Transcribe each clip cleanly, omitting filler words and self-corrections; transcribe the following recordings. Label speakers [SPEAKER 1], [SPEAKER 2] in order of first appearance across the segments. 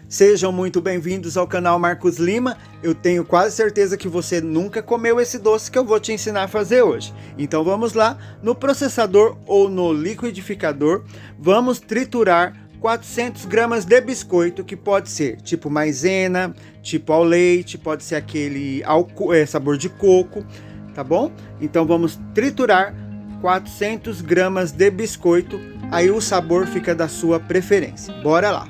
[SPEAKER 1] Sejam muito bem-vindos ao canal Marcos Lima. Eu tenho quase certeza que você nunca comeu esse doce que eu vou te ensinar a fazer hoje. Então vamos lá, no processador ou no liquidificador, vamos triturar 400 gramas de biscoito, que pode ser tipo maisena, tipo ao leite, pode ser aquele sabor de coco, tá bom? Então vamos triturar 400 gramas de biscoito, aí o sabor fica da sua preferência. Bora lá!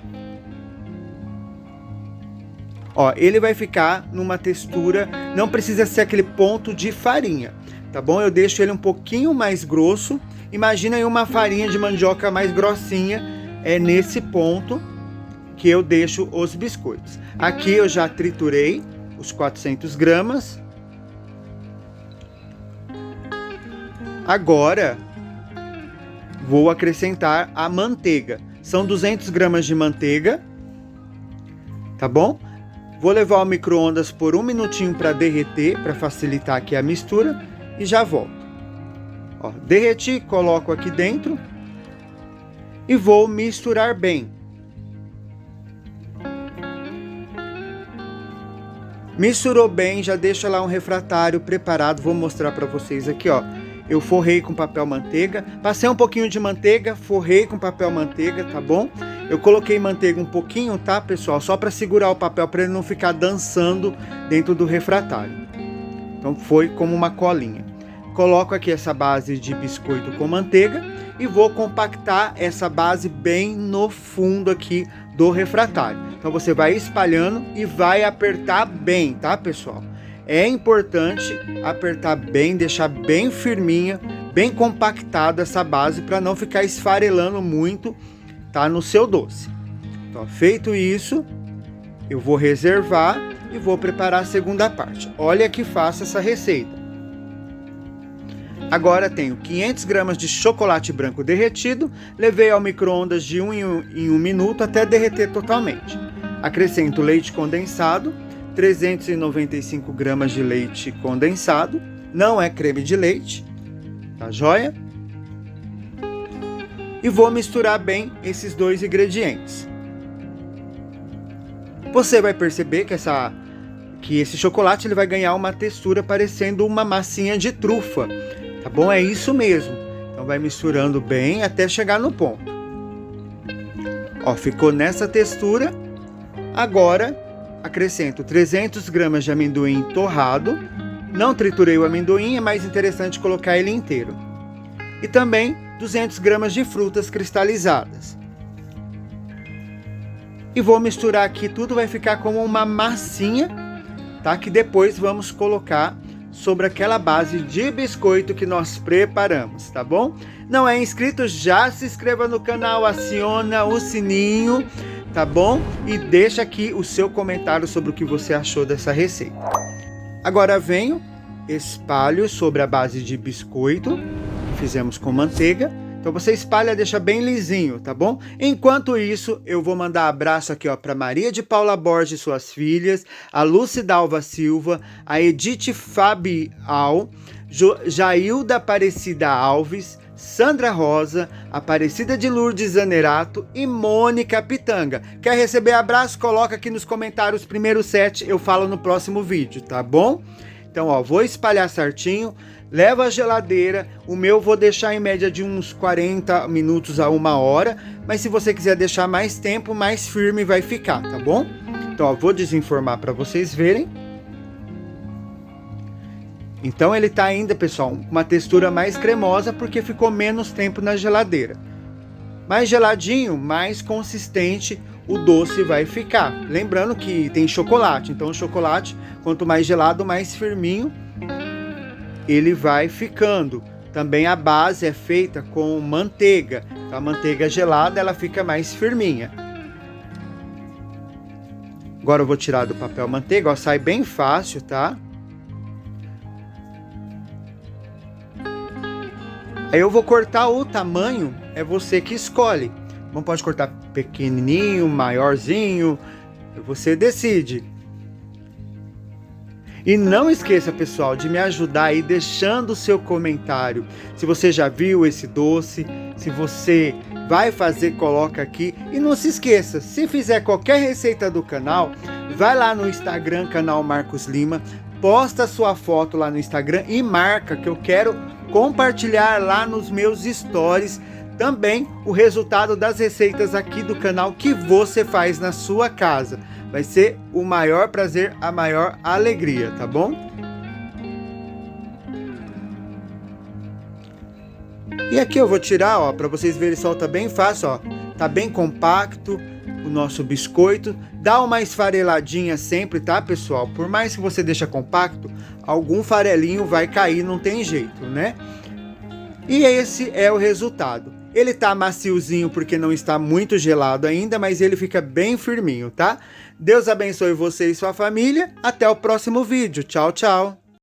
[SPEAKER 1] Ó, ele vai ficar numa textura, não precisa ser aquele ponto de farinha, tá bom? Eu deixo ele um pouquinho mais grosso. Imagina aí uma farinha de mandioca mais grossinha, é nesse ponto que eu deixo os biscoitos. Aqui eu já triturei os 400 gramas. Agora vou acrescentar a manteiga. São 200 gramas de manteiga, tá bom? Vou levar ao micro-ondas por 1 minutinho para derreter, para facilitar aqui a mistura, e já volto. Ó, derreti, coloco aqui dentro e vou misturar bem. Misturou bem, já deixa lá um refratário preparado, vou mostrar para vocês aqui, ó. Eu forrei com papel manteiga, passei um pouquinho de manteiga, forrei com papel manteiga, tá bom? Eu coloquei manteiga um pouquinho, tá, pessoal? Só para segurar o papel, para ele não ficar dançando dentro do refratário. Então foi como uma colinha. Coloco aqui essa base de biscoito com manteiga e vou compactar essa base bem no fundo aqui do refratário. Então você vai espalhando e vai apertar bem, tá, pessoal? É importante apertar bem, deixar bem firminha, bem compactada essa base para não ficar esfarelando muito, tá, no seu doce. Então, feito isso, eu vou reservar e vou preparar a segunda parte. Olha que fácil essa receita. Agora tenho 500 gramas de chocolate branco derretido, levei ao micro-ondas de 1 em 1 minuto até derreter totalmente. Acrescento leite condensado, 395 gramas de leite condensado, não é creme de leite, tá joia? E vou misturar bem esses dois ingredientes. Você vai perceber que esse chocolate ele vai ganhar uma textura parecendo uma massinha de trufa, tá bom? É isso mesmo. Então vai misturando bem até chegar no ponto. Ó, ficou nessa textura. Agora acrescento 300 gramas de amendoim torrado. Não triturei o amendoim, é mais interessante colocar ele inteiro. E também 200 gramas de frutas cristalizadas. E vou misturar aqui tudo, vai ficar como uma massinha, tá? Que depois vamos colocar sobre aquela base de biscoito que nós preparamos, tá bom? Não é inscrito? Já se inscreva no canal, aciona o sininho, tá bom? E deixa aqui o seu comentário sobre o que você achou dessa receita. Agora venho, espalho sobre a base de biscoito que fizemos com manteiga. Então você espalha, deixa bem lisinho, tá bom? Enquanto isso, eu vou mandar abraço aqui, ó, para Maria de Paula Borges e suas filhas, a Lucidalva Silva, a Edith Fabial, Jailda Aparecida Alves, Sandra Rosa, Aparecida de Lourdes Zanerato e Mônica Pitanga. Quer receber abraço? Coloca aqui nos comentários, primeiro 7, eu falo no próximo vídeo, tá bom? Então, ó, vou espalhar certinho, leva à geladeira. O meu vou deixar em média de uns 40 minutos a 1 hora, mas se você quiser deixar mais tempo, mais firme vai ficar, tá bom? Então, ó, vou desenformar para vocês verem. Então ele tá ainda, pessoal, uma textura mais cremosa porque ficou menos tempo na geladeira. Mais geladinho, mais consistente o doce vai ficar. Lembrando que tem chocolate, então o chocolate, quanto mais gelado, mais firminho ele vai ficando. Também a base é feita com manteiga. A manteiga gelada, ela fica mais firminha. Agora eu vou tirar do papel manteiga, ó, sai bem fácil, tá? Aí eu vou cortar o tamanho, é você que escolhe. Não pode cortar pequenininho, maiorzinho, você decide. E não esqueça, pessoal, de me ajudar aí deixando o seu comentário. Se você já viu esse doce, se você vai fazer, coloca aqui. E não se esqueça, se fizer qualquer receita do canal, vai lá no Instagram, canal Marcos Lima, posta sua foto lá no Instagram e marca, que eu quero compartilhar lá nos meus stories também o resultado das receitas aqui do canal que você faz na sua casa. Vai ser o maior prazer, a maior alegria, tá bom? E aqui eu vou tirar, ó, para vocês verem, solta bem fácil, ó. Tá bem compacto o nosso biscoito. Dá uma esfareladinha sempre, tá, pessoal? Por mais que você deixe compacto, algum farelinho vai cair, não tem jeito, né? E esse é o resultado. Ele tá maciozinho porque não está muito gelado ainda, mas ele fica bem firminho, tá? Deus abençoe você e sua família. Até o próximo vídeo. Tchau, tchau.